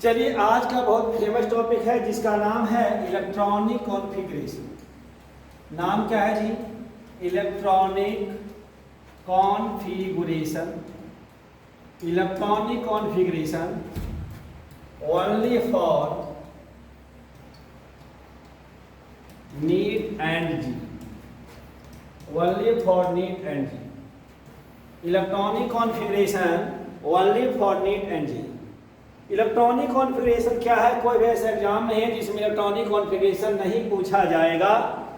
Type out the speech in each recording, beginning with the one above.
चलिए आज का बहुत फेमस टॉपिक है जिसका नाम है इलेक्ट्रॉनिक कॉन्फ़िगरेशन। नाम क्या है जी? Electronic configuration. Electronic configuration only for NEET and JEE. Only for NEET and JEE. Electronic configuration only for NEET and JEE. Electronic configuration क्या है? कोई भी ऐसा एग्जाम नहीं है जिसमें इलेक्ट्रॉनिक कॉन्फ़िगरेशन नहीं पूछा जाएगा।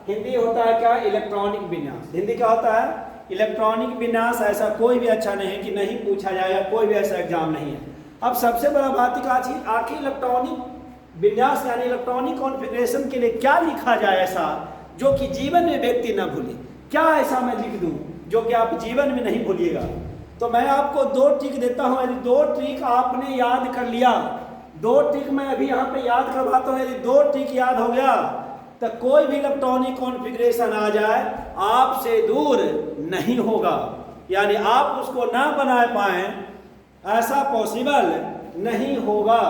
हिंदी होता है क्या? इलेक्ट्रॉनिक विन्यास। हिंदी क्या होता है? इलेक्ट्रॉनिक विन्यास। ऐसा कोई भी अच्छा नहीं है कि नहीं पूछा जाएगा, कोई भी ऐसा एग्जाम नहीं है। अब सबसे बड़ा बात क्या चीज, आखिर इलेक्ट्रॉनिक विन्यास यानी इलेक्ट्रॉनिक कॉन्फ़िगरेशन के लिए क्या लिखा जाए ऐसा जो कि जीवन में व्यक्ति न भूले? क्या ऐसा मैं लिख दूं जो कि आप जीवन में नहीं भूलिएगा? तो मैं आपको दो ट्रिक देता हूं। यदि दो ट्रिक आपने याद कर लिया, दो ट्रिक मैं अभी यहाँ पे याद करवाता हूं, यदि दो ट्रिक याद हो गया तो कोई भी इलेक्ट्रॉनिक कॉन्फ़िगरेशन आ जाए आपसे दूर नहीं होगा, यानी आप उसको ना बना पाए, ऐसा पॉसिबल नहीं होगा।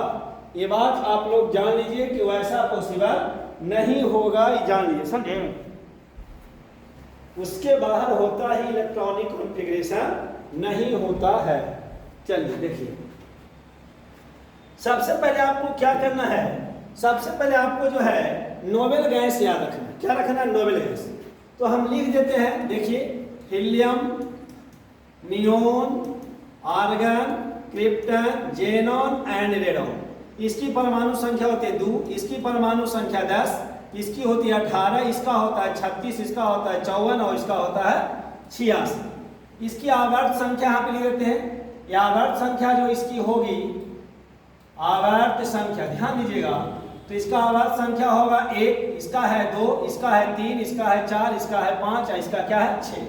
ये बात आप लोग जान लीजिए कि वैसा पॉसिबल नहीं होगा, ये जान लीजिए, समझे? उसके बाहर होता ही इलेक्ट्रॉनिक कॉन्फ़िगरेशन नहीं होता है। चलिए देखिए, सबसे पहले आपको क्या करना है? सबसे पहले आपको जो है नोबेल गैस याद रखना है। क्या रखना है? Noble gas. तो हम लिख देते हैं, देखिए, helium, neon, argon, krypton, xenon and radon. इसकी परमाणु संख्या होती है 2, इसकी परमाणु संख्या 10, इसकी होती है 18, इसका होता है 36, इसका होता है 54 और इसका होता है 86। इसकी आवर्त संख्या यहाँ पे लिख देते हैं। यह आवर्त संख्या जो इसकी होगी, आवर्त संख्या ध्यान दीजिएगा, तो इसका आवर्त संख्या होगा 1, इसका है 2, इसका है 3, इसका है 4, इसका है 5 और इसका क्या है 6।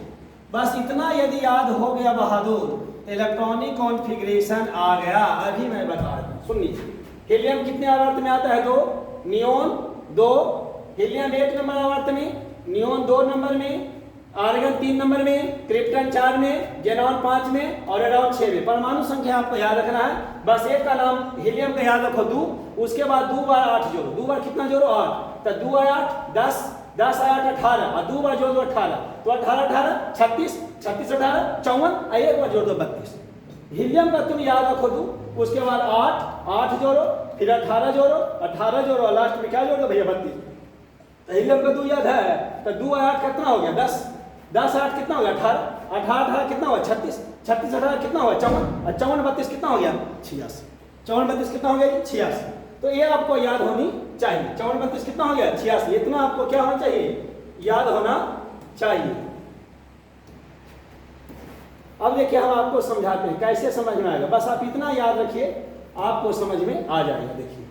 बस इतना यदि याद हो गया बहादुर, इलेक्ट्रॉनिक कॉन्फ़िगरेशन आ गया। अभी मैं बता रहा हूँ, सुन लीजिए। हीलियम कितने आवर्त में आता है? 2, नियोन 2, हीलियम 1 नंबर आवर्त में, नियोन 2 नंबर में, आर्गन 3 नंबर में, क्रिप्टन 4 में, जेनॉन 5 में और रेडॉन 6 में। परमाणु संख्या आपको याद रखना है। बस एक का नाम हीलियम का याद रखो 2, उसके बाद 2 बार 8 जोड़ो। 2 बार कितना जोड़ो? 8। तो 2 और 8 10, 10 और 8 18 और 2 बार जोड़ दो 18, तो 18 18 36, 36 18 54 और एक बार जोड़ दो 32। हीलियम का तुम याद रखो 2, उसके बाद 8 8 जोड़ो, फिर 18 जोड़ो, 18 जोड़ो और लास्ट में क्या जोड़ो भैया? 32। तो हीलियम का 2 याद है, तो 2 और 8 कितना हो गया? 10, 10 8 कितना हो गया? 18, 18 18 कितना हुआ? 36, 36 18 कितना हुआ? 54 और 54 32 कितना हो गया? 86। 54 32 कितना हो गया? 86। तो ये आपको याद होनी चाहिए। 54 32 कितना हो गया? 86। इतना आपको क्या होना चाहिए? याद होना चाहिए। अब देखिए, हम आपको समझाते हैं कैसे समझ में आएगा। बस आप इतना याद रखिए, आपको समझ में आ जाएगा। देखिए,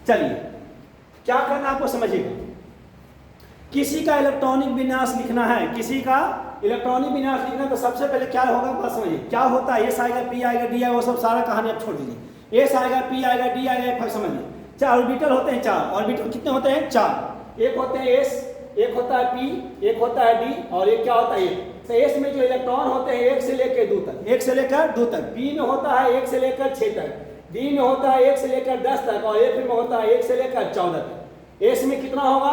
चलिए क्या करना आपको समझिएगा। किसी का इलेक्ट्रॉनिक विन्यास लिखना है, किसी का इलेक्ट्रॉनिक विन्यास लिखना, तो सबसे पहले क्या होगा बात समझिए। क्या होता है? एस आएगा, पी आएगा, डी आएगा, वो सब सारा कहानी आप छोड़ दीजिए। एस आएगा, पी आएगा, डी आएगा, समझिए। 4 ऑर्बिटल होते हैं। 4 ऑर्बिटल कितने होते हैं? 4। एक होते हैं एस, एक होता है पी, एक होता है डी और एक क्या होता है? एक। तो एस में जो इलेक्ट्रॉन होते हैं 1 से लेकर 2 तक, 1 से लेकर 2 तक। पी में होता है 1 से लेकर 6 तक, डी में होता है 1 से लेकर 10 तक और एफ में होता है 1 से लेकर 14 तक। एस में कितना होगा?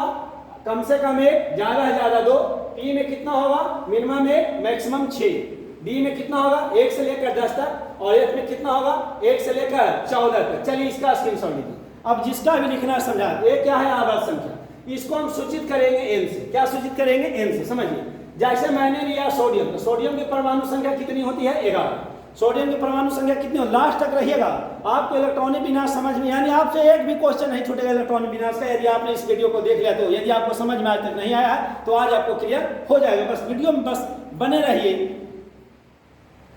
कम से कम 1, ज्यादा से ज्यादा 2। पी में कितना होगा? Minimum 1, maximum 6। डी में कितना होगा? 1 से लेकर 10 तक और एफ में कितना होगा? 1 से लेकर 14 तक। चलिए इसका स्क्रीनशॉट लीजिए। अब जिसका भी लिखना है समझा। ये क्या है? आवर्त संख्या। इसको हम सूचित करेंगे एन से। क्या सूचित करेंगे? एन से। समझिए, जैसे मैंने लिया सोडियम, तो सोडियम की परमाणु संख्या कितनी होती है? 11। सोडियम की परमाणु संख्या कितनी हो? लास्ट तक रहिएगा, आपको इलेक्ट्रॉनिक विन्यास समझ में, यानी आपसे एक भी क्वेश्चन नहीं छूटेगा इलेक्ट्रॉनिक विन्यास का। यदि आपने इस वीडियो को देख लिया तो, यदि आपको समझ में आज तक नहीं आया है तो आज आपको क्लियर हो जाएगा। बस वीडियो में बस बने रहिए।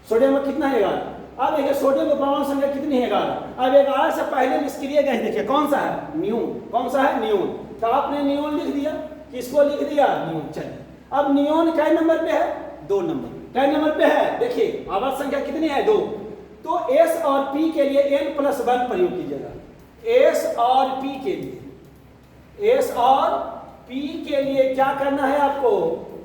सोडियम में कितना है? 11। अब देखिए, सोडियम की परमाणु संख्या कितनी है? 11। अब 11 से पहले निष्क्रिय गैस देखिए कौन सा है? नियोन। कौन सा है? नियोन। तो आपने नियोन लिख दिया, किसको लिख दिया? नियोन। चलिए, अब नियोन कै नंबर पे है? 2 नंबर। कै नंबर पे है? देखिए, आवर्त संख्या कितनी है? 2। तो एस और पी के लिए n+1 प्रयोग कीजिएगा। एस और पी के लिए, एस और पी के लिए क्या करना है आपको?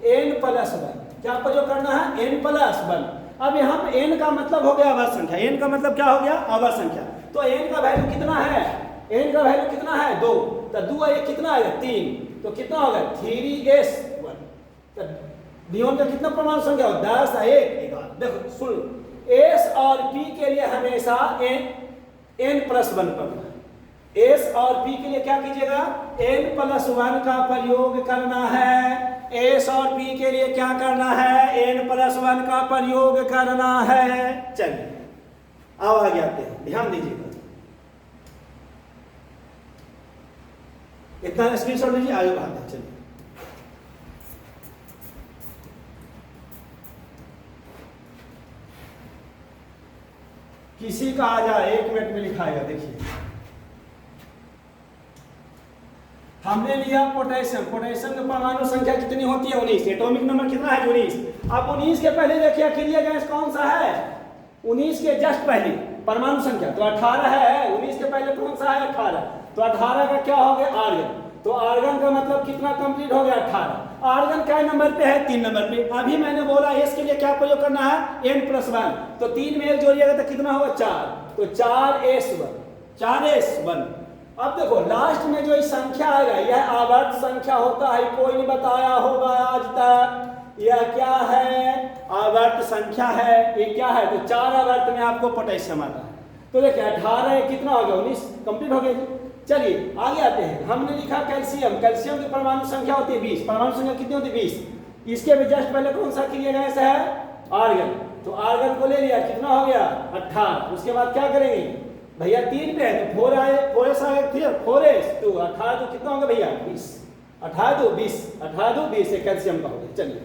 n+1। क्या प्रयोग करना है? n+1। अब यहाँ पे n का मतलब हो गया आवर्त संख्या, n का मतलब क्या हो गया आवर्त संख्या। तो n का वैल्यू कितना है, n का वैल्यू कितना है 2, तो 2 ये कितना आएगा 3, तो कितना होगा 3s1। तो नियम का कितना परमाणु संख्या हो 10 1 11। देखो सुन, s और p के लिए हमेशा n+1 करना है। s और p के लिए क्या कीजिएगा n+1 का प्रयोग करना है। s और p के लिए क्या करना है n+1 का प्रयोग करना है। चलिए अब आगे आते हैं, ध्यान दीजिएगा, इतना स्क्रीनशॉट लीजिए, आगे बढ़ाते हैं। चलिए किसी का आ जाए 1 मिनट में लिखाएगा। देखिए हमने लिया पोटेशियम, पोटेशियम की परमाणु संख्या कितनी होती है 19, एटॉमिक नंबर कितना है 19। अब 19 के पहले देखिए अकेलिया गैस कौन सा है, 19 के जस्ट पहले परमाणु संख्या तो 18 है। 19 के पहले कौन सा है 18, तो 18 का क्या हो गया आर्गन। तो आर्गन का मतलब कितना कंप्लीट हो गया 18। आर्गन क्या नंबर पे है 3 नंबर पे। अभी मैंने बोला एस के लिए क्या प्रयोग करना है n+1, तो 3 में 1 जोड़िएगा तो कितना होगा 4, तो 4s1। अब देखो लास्ट में जो संख्या आएगा यह आवर्त संख्या होता है, कोई नहीं बताया होगा आज तक। यह क्या है आवर्त संख्या है, ये क्या है, तो 4 आवर्त में आपको पोटेशियम आता है। तो देखिए 18 कितना हो गया 19 कंप्लीट हो गया। चलिए आगे आते हैं, हमने लिखा कैल्शियम, कैल्शियम की परमाणु संख्या होती है 20, परमाणु संख्या कितनी होती है 20। इसके भी जस्ट पहले कौन सा क्रिया गैस है आर्गन, तो आर्गन को ले लिया कितना हो गया 18। उसके बाद क्या करेंगे भैया 3 पे है तो 4 आए 4s आए, 4s तो 18 तो कितना होगा भैया 20, 18 2 20, 18 2 20 कैल्शियम का हो गया। चलिए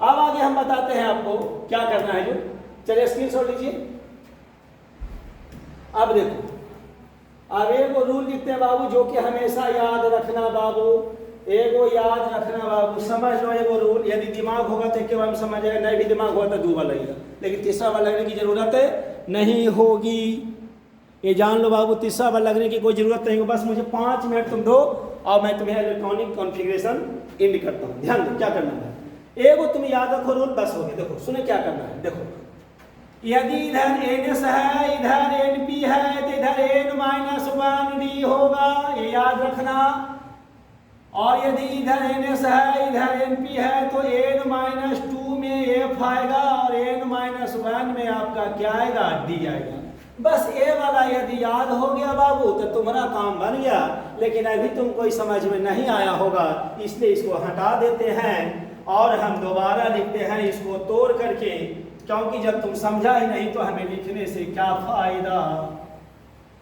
अब आगे हम बताते हैं आपको क्या करना है जो, चलिए स्क्रीनशॉट लीजिए। अब देखो अब एगो रूल लिखते हैं बाबू जो कि हमेशा याद रखना बाबू, एगो याद रखना बाबू, समझ लो एगो रूल। यदि दिमाग होगा तो एक बार में समझ जाएगा, नहीं भी दिमाग होगा तो 2 बार लगेगा, लेकिन तीसरा बार लगने की जरूरत नहीं होगी। ये जान लो बाबू, तीसरा बार लगने की कोई जरूरत नहीं होगी। बस मुझे 5 मिनट तुम दो और मैं तुम्हें इलेक्ट्रॉनिक कॉन्फ़िगरेशन इंड करता हूँ। ध्यान दो क्या करना है, एगो तुम याद रखो रूल, बस हो गया। देखो सुने क्या करना है, देखो यदि इधर ns है इधर np है तो इधर n-1d होगा, ये याद रखना। और यदि इधर ns है इधर np है तो n-2 में f आएगा और n-1 में आपका क्या आएगा d आएगा। बस ये वाला यदि याद हो गया बाबू तो तुम्हारा काम बन गया। लेकिन अभी तुमको इस समझ में नहीं आया होगा, इसलिए इसको हटा देते हैं और हम दोबारा लिखते हैं इसको तोड़ करके, क्योंकि जब तुम समझा ही नहीं तो हमें लिखने से क्या फायदा।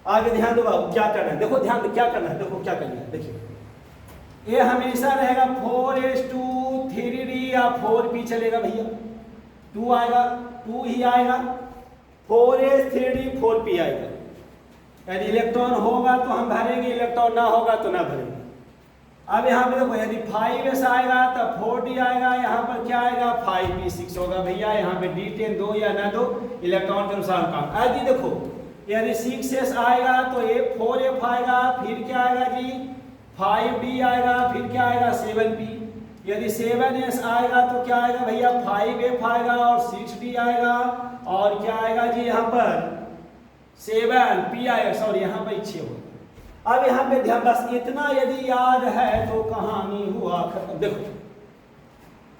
आगे ध्यान दो बाबू क्या करना है, देखो ध्यान दो क्या करना है, देखो क्या करना है। देखिए ये हमेशा रहेगा 4s2 3d या 4p चलेगा भैया, 2 आएगा 2 ही आएगा, 4s 3d 4p आएगा। यदि इलेक्ट्रॉन होगा तो हम भरेंगे, इलेक्ट्रॉन ना होगा तो ना भरेंगे। अब यहाँ पे देखो यदि 5s आएगा तो 4d आएगा, यहाँ पर क्या आएगा 5p6 होगा भैया। यहाँ पे d10 दो या ना दो इलेक्ट्रॉन के अनुसार काम। यदि देखो यदि 6s आएगा तो ये 4f आएगा, फिर क्या आएगा जी 5d आएगा, फिर क्या आएगा 7p। यदि 7s आएगा तो क्या आएगा भैया 5f आएगा और 6d आएगा, और क्या आएगा जी यहाँ पर 7p आएगा, सॉरी यहाँ पर 6 होगा। अब यहाँ पे ध्यान, बस इतना यदि याद है तो कहानी हुआ खत्म। देखो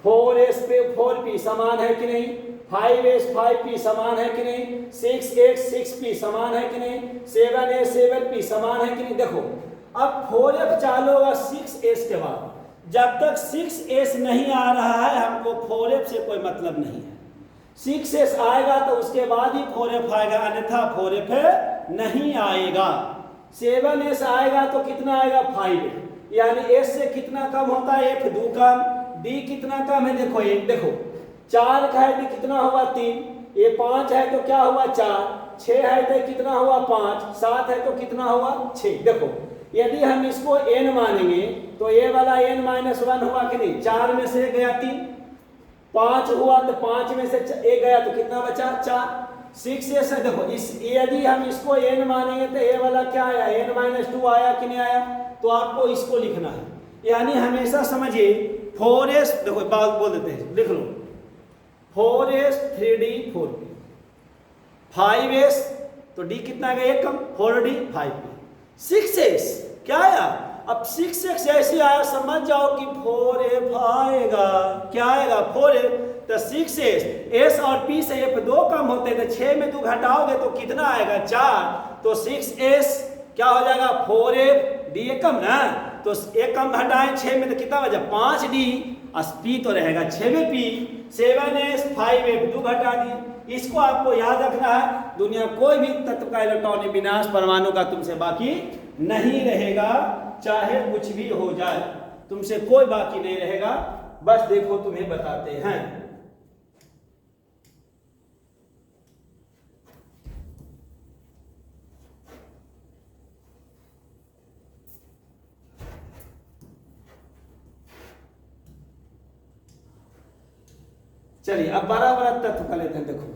4s पे 4p समान है कि नहीं, 5s 5p समान है कि नहीं, 6s 6p समान है कि नहीं, 7s 7p समान है कि नहीं। देखो अब 4f चालू होगा 6s के बाद, जब तक 6s नहीं आ रहा है हमको 4f से कोई मतलब नहीं है। 6s आएगा तो उसके बाद ही 4f आएगा, अन्यथा 4f नहीं आएगा। 7s आएगा तो कितना आएगा 5f, यानी s से कितना कम होता है f 2 कम, d कितना कम है देखो 1, देखो 4 का है तो कितना हुआ 3, ये 5 है तो क्या हुआ 4, 6 है तो कितना हुआ 5, 7 है तो कितना हुआ 6। देखो यदि हम इसको n मानेंगे तो ये वाला n-1 हुआ कि नहीं, 4 में से गया 3, 5 हुआ तो 5 में से 1 गया तो कितना बचा 4, 6s है। देखो इस यदि हम इसको n मानेंगे तो ये वाला क्या आया n-2 आया कि नहीं आया, तो आपको इसको लिखना है। यानी हमेशा समझिए 4s, देखो बात बोल देते हैं, लिख लो 4s 3D 4P, 5S तो D कितना आएगा एक कम, 4D 5P, 6S क्या आया, अब 6x जैसे आया समझ जाओ कि 4F आएगा, क्या आएगा 4F, तो 6S, S और P से F दो कम होते हैं तो 6 में 2 घटाओगे तो कितना आएगा 4, तो 6S क्या हो जाएगा 4F, D एक कम ना, तो एक कम घटाएं 6 में तो कितना बचा 5D, P तो रहेगा 6 में P, 7S 5F 2 घटा दी। इसको आपको याद रखना है, दुनिया कोई भी तत्व का इलेक्ट्रॉनिक विनाश परमाणु का तुमसे बाकी नहीं रहेगा, चाहे कुछ भी हो जाए तुमसे कोई बाकी नहीं रहेगा। बस देखो तुम्हें बताते हैं, चलिए अब बड़ा बड़ा तत्व का लेते हैं। देखो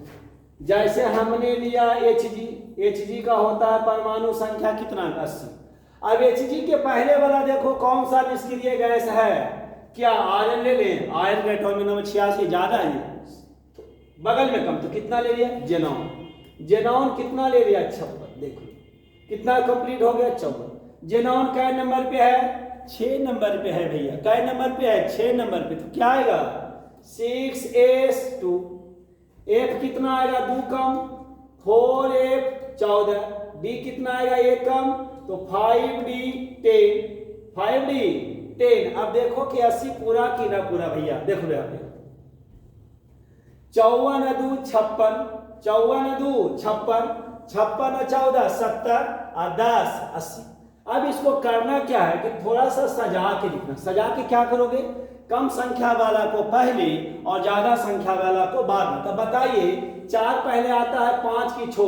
जैसे हमने लिया Hg का होता है परमाणु संख्या कितना 80। अब Hg के पहले वाला देखो कौन सा निष्क्रिय गैस है, क्या आयरन ले लें, आयरन का एटॉमिक नंबर 86 ज्यादा है, तो बगल में कम तो कितना ले लिया जेनॉन, जेनॉन कितना ले लिया 56, देखो कितना कंप्लीट हो गया 54। जेनॉन कै नंबर पे है 6 नंबर पे है भैया, कै नंबर पे है 6 नंबर पे, तो क्या आएगा 6s2, F कितना आएगा 2 कम 4F 14, D कितना आएगा 1 कम तो 5D 10, 5D 10। अब देखो कि 80 पूरा की ना पूरा भैया, देखो यहाँ पे 54 2 56, 54 2 56, 56 14 70 और 10 80। अब इसको करना क्या है कि थोड़ा सा सजा के लिखना, सजा के क्या करोगे, कम संख्या वाला को पहले और ज्यादा संख्या वाला को बाद में। तो बताइए 4 पहले आता है 5 की छो,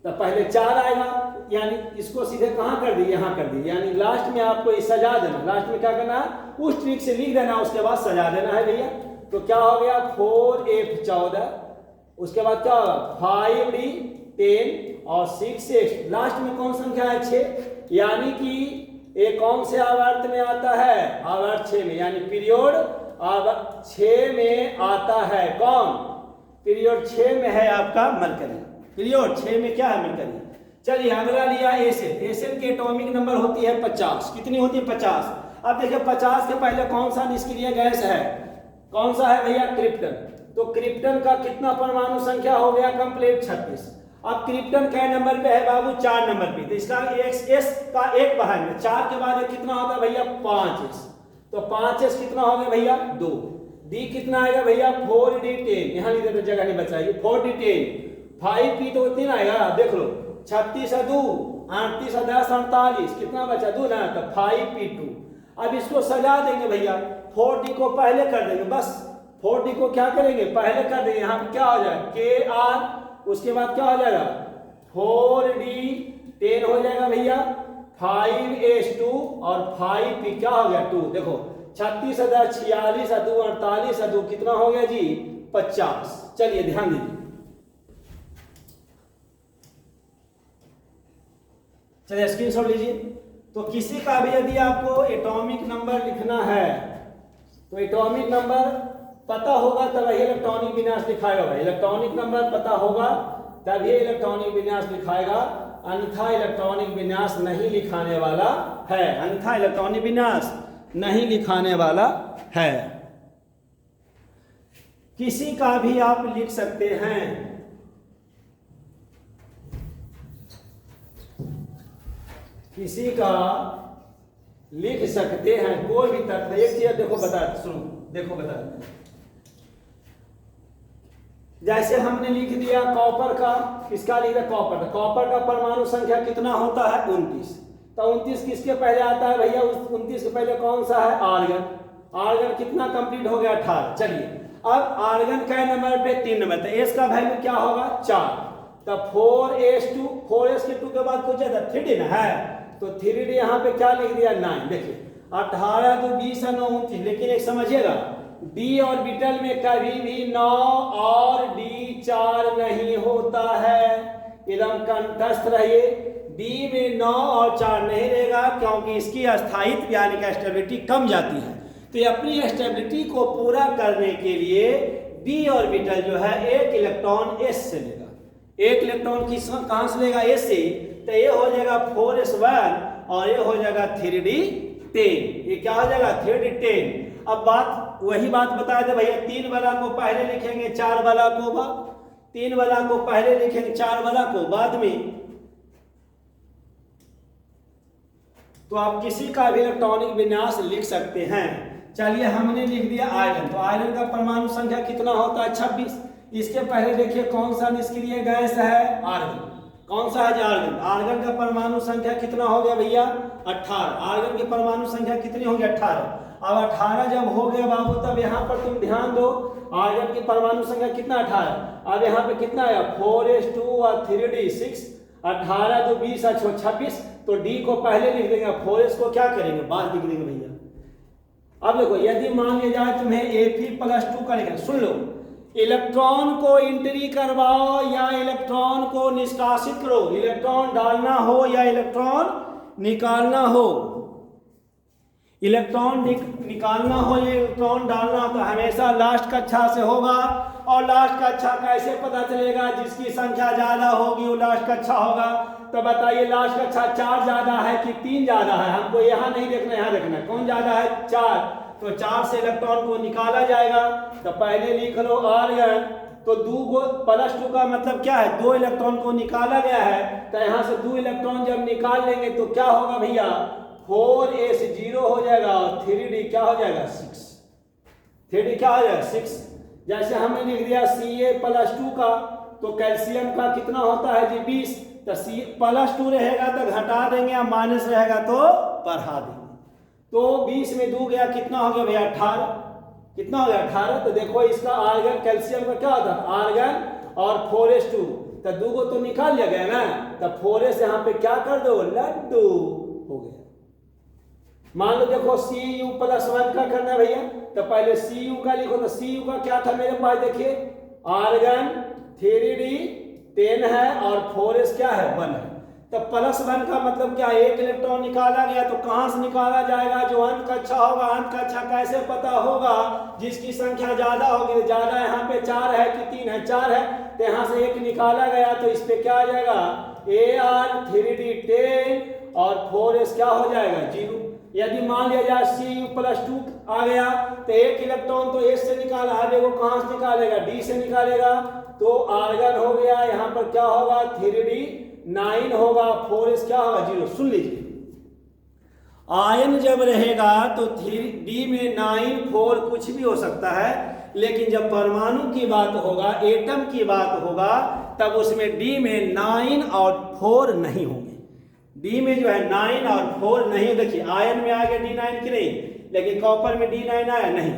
तो पहले 4 आएगा, यानी इसको सीधे कहाँ कर दी, यहाँ कर दी, यानी लास्ट में आपको सजा देना, लास्ट में क्या करना है उस ट्रिक से लिख देना, उसके बाद सजा देना है भैया। तो क्या हो गया 4F 14, उसके बाद क्या होगा 5D 10 और 6X, लास्ट में कौन संख्या है 6, यानी कि एक कौन से आवर्त में आता है, आवर्त 6 में, यानी पीरियड 6 में आता है, कौन पीरियड 6 में है आपका मरकरी, पीरियड 6 में क्या है मरकरी। चलिए अगला लिया एसिड, एसिड की एटॉमिक नंबर होती है 50, कितनी होती है 50। अब देखिए 50 के पहले कौन सा निष्क्रिय गैस है, कौन सा है भैया क्रिप्टन, तो क्रिप्टन का कितना परमाणु संख्या हो गया कंप्लीट 36। अब क्रिप्टन कै नंबर पे है बाबू 4 नंबर पे, तो इसका S का एक बढ़ाएंगे, 4 के बाद कितना होगा भैया 5S, तो 5S कितना हो गया भैया 2, D कितना आएगा भैया 4D 10, यहाँ लिख देते जगह नहीं बचाइए 4D 10, 5P तो उतनी आएगा, देख लो 36 2 38 10 48, कितना बचा 2 ना, तो 5P2। अब इसको सजा देंगे भैया, 4D को पहले कर देंगे, बस 4D को क्या करेंगे पहले कर देंगे, यहाँ पे क्या हो जाएगा KR, उसके बाद क्या हो जाएगा 4D 10 हो जाएगा भैया, 5S2 और 5P क्या हो गया 2, देखो 36 46 2 48 2 कितना हो गया जी 50। चलिए ध्यान दीजिए, चलिए स्क्रीनशॉट लीजिए। तो किसी का भी यदि आपको एटॉमिक नंबर लिखना है तो एटॉमिक नंबर पता होगा तब इलेक्ट्रॉनिक विन्यास लिखाएगा, इलेक्ट्रॉनिक नंबर पता होगा तभी इलेक्ट्रॉनिक विन्यास लिखाएगा, अन्यथा इलेक्ट्रॉनिक विन्यास नहीं लिखाने वाला है, अन्यथा इलेक्ट्रॉनिक विन्यास नहीं लिखाने वाला है। किसी का भी आप लिख सकते हैं, किसी का लिख सकते हैं, कोई भी तत्व। एक चीज देखो बता, सुनो देखो बता, जैसे हमने लिख दिया कॉपर का, किसका लिख दिया कॉपर का, कॉपर का परमाणु संख्या कितना होता है 29, तो 29 किसके पहले आता है भैया, उस 29 के पहले कौन सा है आर्गन, आर्गन कितना कंप्लीट हो गया 18। चलिए अब आर्गन का नंबर पे 3 नंबर, तो एस का वैल्यू क्या होगा 4, तो 4s2, 4s के 2 के बाद कुछ है 3D ना है, तो 3D यहाँ पे क्या लिख दिया 9। देखिए 18 2 20 9 29, लेकिन एक समझिएगा D ऑर्बिटल में कभी भी 9 और D 4 नहीं होता है, एकदम कंठस्थ रहिए, D में 9 और 4 नहीं रहेगा, क्योंकि इसकी स्थायित्व यानी कि स्टेबिलिटी कम जाती है। तो ये अपनी स्टेबिलिटी को पूरा करने के लिए d ऑर्बिटल जो है एक इलेक्ट्रॉन s से लेगा। एक इलेक्ट्रॉन कहां से लेगा? s से। तो ये हो जाएगा 4s1 और ये हो जाएगा 3d10। ये क्या हो जाएगा? 3d10। अब बात वही बात बताए थे भैया, 3 वाला को पहले लिखेंगे, 4 वाला को बाद, 3 वाला को पहले लिखेंगे, 4 वाला को बाद में। तो आप किसी का भी इलेक्ट्रॉनिक विन्यास लिख सकते हैं। चलिए हमने लिख दिया आयरन। तो आयरन का परमाणु संख्या कितना होता है? 26। इसके पहले देखिए कौन सा निष्क्रिय गैस है? आर्गन। कौन सा है? आर्गन। आर्गन का परमाणु संख्या कितना हो गया भैया? 18। आर्गन की परमाणु संख्या कितनी होगी? 18। अब 18 जब हो गया बाबू, तब यहाँ पर तुम ध्यान दो, आर्गन की परमाणु संख्या कितना? 18। अब यहाँ पे कितना आया? 4s2 और 3d6। 18 तो 20 और 26। तो d को पहले लिख देंगे, 4s को क्या करेंगे? बाद लिख देंगे भैया। अब देखो, यदि मान लिया जाए तुम्हें Fe+2 का लिखना, सुन लो, इलेक्ट्रॉन को एंट्री करवाओ या इलेक्ट्रॉन को निष्कासित करो, इलेक्ट्रॉन डालना हो या इलेक्ट्रॉन निकालना हो, इलेक्ट्रॉन निकालना हो या इलेक्ट्रॉन डालना हो, तो हमेशा लास्ट कक्षा से होगा। और लास्ट कक्षा कैसे पता चलेगा? जिसकी संख्या ज्यादा होगी वो लास्ट कक्षा होगा। तो बताइए लास्ट कक्षा 4 ज्यादा है कि 3 ज्यादा है? हमको यहाँ नहीं देखना, यहाँ देखना कौन ज्यादा है? 4। तो 4 से इलेक्ट्रॉन को निकाला जाएगा। तो पहले लिख लो आर्गन। तो 2+2 का मतलब क्या है? 2 इलेक्ट्रॉन को निकाला गया है। तो यहाँ से 2 इलेक्ट्रॉन जब निकाल लेंगे तो क्या होगा भैया? 4s 0 हो जाएगा और 3d क्या हो जाएगा? 6। 3d क्या हो जाएगा? 6। जैसे हमने लिख दिया Ca+2 का, तो कैल्शियम का कितना होता है जी? 20। तो C+2 रहेगा तो घटा देंगे, या माइनस रहेगा तो बढ़ा देंगे। तो 20 में 2 गया, कितना हो गया भैया? 18। कितना हो गया? 18। तो देखो इसका आर्गन, कैल्शियम का क्या होता है? आर्गन और 4s2। तो 2 को तो निकाल लिया गया ना, तो 4s यहाँ पे क्या कर दो? लड्डू हो गया। मान लो देखो Cu+1 का करना है भैया, तो पहले Cu का लिखो। तो Cu का क्या था मेरे पास? देखिए आर्गन 3d10 है और 4s क्या है? 1 है। तो +1 का मतलब क्या? एक इलेक्ट्रॉन निकाला गया। तो कहां से निकाला जाएगा? जो अंत कक्षा होगा। अंत कक्षा कैसे पता होगा? जिसकी संख्या ज्यादा होगी। तो ज्यादा यहाँ पे 4 है कि 3 है? 4 है। तो यहाँ से एक निकाला गया, तो इस पे क्या आ जाएगा? Ar 3d10 और 4s क्या हो जाएगा? 0। यदि मान लिया जाए Cu+2 आ गया, तो एक इलेक्ट्रॉन तो S से निकाला, आगे वो कहां से निकालेगा? D से निकालेगा। तो आर्गन हो गया, यहाँ पर क्या होगा? 3d9 होगा, 4s क्या होगा? 0। सुन लीजिए, आयन जब रहेगा तो 3d में 9 4 कुछ भी हो सकता है, लेकिन जब परमाणु की बात होगा, एटम की बात होगा, तब उसमें d में 9 और 4 नहीं होंगे। डी में जो है 9 और 4 नहीं। देखिए आयन में आ गया D9 की नहीं, लेकिन कॉपर में D9 आया नहीं।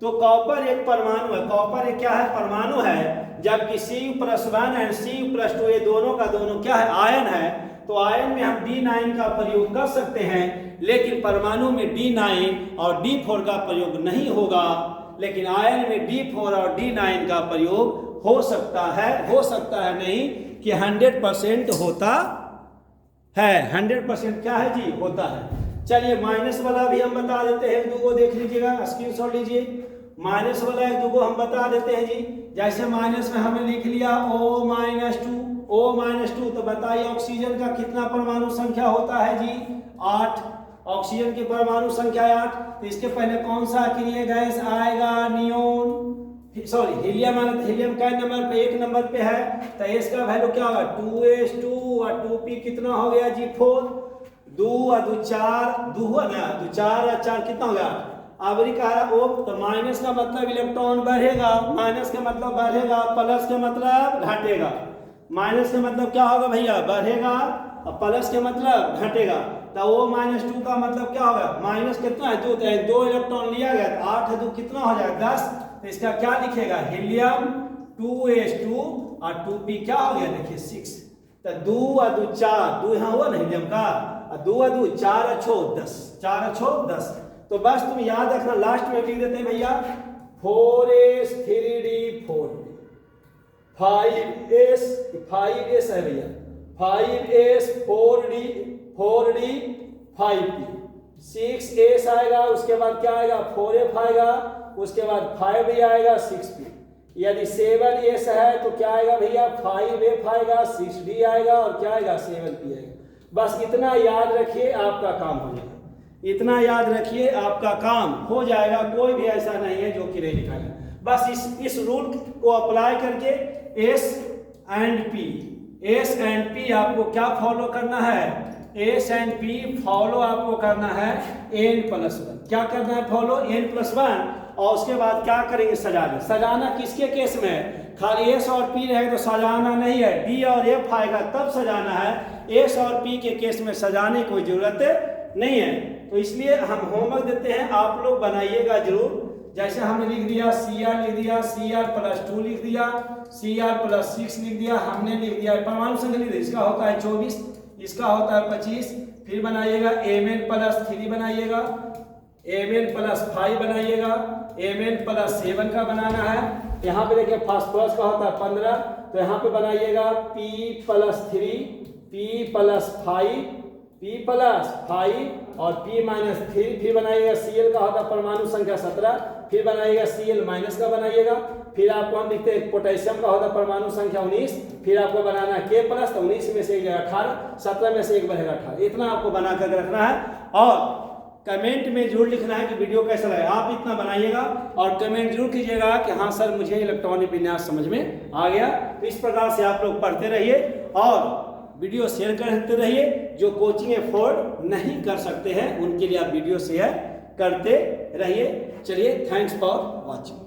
तो कॉपर एक परमाणु है। कॉपर एक क्या है? परमाणु है। जबकि Cu+1 एंड Cu+2 ये दोनों का दोनों क्या है? आयन है। तो आयन में हम D9 का प्रयोग कर सकते हैं, लेकिन परमाणु में D9 और D4 का प्रयोग नहीं होगा। लेकिन आयन में D4 और D9 का प्रयोग हो सकता है। हो सकता है नहीं कि 100% होता है। 100% क्या है जी? होता है। चलिए माइनस वाला भी हम बता देते हैं। 2 को देख लीजिएगा, स्क्रीनशॉट लीजिए। माइनस वाला 2 को हम बता देते हैं जी। जैसे माइनस में हमने लिख लिया O-2। तो बताइए ऑक्सीजन का कितना परमाणु संख्या होता है जी? 8। ऑक्सीजन की परमाणु संख्या 8। तो इसके पहले कौन सा अक्रिय गैस आएगा? नियोन, सॉरी हीलियम आना। तो हीलियम का नंबर पे 1 नंबर पे है। तो इसका वैल्यू क्या होगा? 2s2 और 2p कितना हो गया जी? 4। 2 और 2 4, 2 हुआ ना, 2 4 और 4 कितना हो गया? आवरी कह रहा O। तो माइनस का मतलब इलेक्ट्रॉन बढ़ेगा, माइनस का मतलब बढ़ेगा, प्लस का मतलब घटेगा। माइनस का मतलब क्या होगा भैया? बढ़ेगा, और प्लस के मतलब घटेगा। तो O-2 का मतलब क्या होगा? माइनस कितना है? 2 इलेक्ट्रॉन लिया गया, 8 2 कितना हो जाएगा? 10। तो इसका क्या लिखेगा? हीलियम 2s2 और 2p क्या हो गया? देखिए 6। तो 2 और 2 4, 2 यहाँ हुआ ना हीलियम का, और 2 और 2 4 और 6 10, 4 और 6 10। तो बस तुम याद रखना, लास्ट में लिख देते हैं भैया 4s 3d4, 5s है भैया, 5s 4d 5p, 6s आएगा, उसके बाद क्या आएगा? 4f आएगा, उसके बाद 5d आएगा, 6p। यदि 7s है तो क्या आएगा भैया 5f आएगा, 6d आएगा और क्या आएगा 7p आएगा। बस इतना याद रखिए आपका काम हो जाएगा, इतना याद रखिए आपका काम हो जाएगा। कोई भी ऐसा नहीं है जो कि नहीं लिखाएगा। बस इस रूल को अप्लाई करके एस एंड पी आपको क्या फॉलो करना है, एस एंड पी फॉलो आपको करना है n+1। क्या करना है फॉलो n+1, और उसके बाद क्या करेंगे सजाना। सजाना किसके केस में है, खाली एस और पी रहेगा तो सजाना नहीं है, डी और एफ आएगा तब सजाना है। एस और पी के केस में सजाने की कोई जरूरत नहीं है। तो इसलिए हम होमवर्क देते हैं, आप लोग बनाइएगा जरूर। जैसे हमने लिख दिया CR लिख दिया, CR+2 लिख दिया, CR+6 लिख दिया, हमने लिख दिया परमाणु संख्या लिख दिया, इसका होता है 24, इसका होता है 25। फिर बनाइएगा Mn+3 बनाइएगा, Mn+5 बनाइएगा, Mn+7 का बनाना है। यहाँ पे देखिए फास्फोरस का होता है 15, तो यहाँ पे बनाइएगा P+3, P+5 और P-3। फिर बनाइएगा Cl का होता है परमाणु संख्या 17, फिर बनाइएगा Cl- का बनाइएगा। फिर आपको हम लिखते हैं पोटेशियम का होता है परमाणु संख्या 19, फिर आपको बनाना है K+, तो 19 में से 1 जाएगा 18, 17 में से 1 बढ़ेगा 18। इतना आपको बना कर रखना है और कमेंट में जरूर लिखना है कि वीडियो कैसा लगा। आप इतना बनाइएगा और कमेंट जरूर कीजिएगा कि हाँ सर मुझे इलेक्ट्रॉनिक विन्यास समझ में आ गया। तो इस प्रकार से आप लोग पढ़ते रहिए और वीडियो शेयर करते रहिए। जो कोचिंग अफोर्ड नहीं कर सकते हैं उनके लिए आप वीडियो शेयर करते रहिए। चलिए, थैंक्स फॉर वॉचिंग।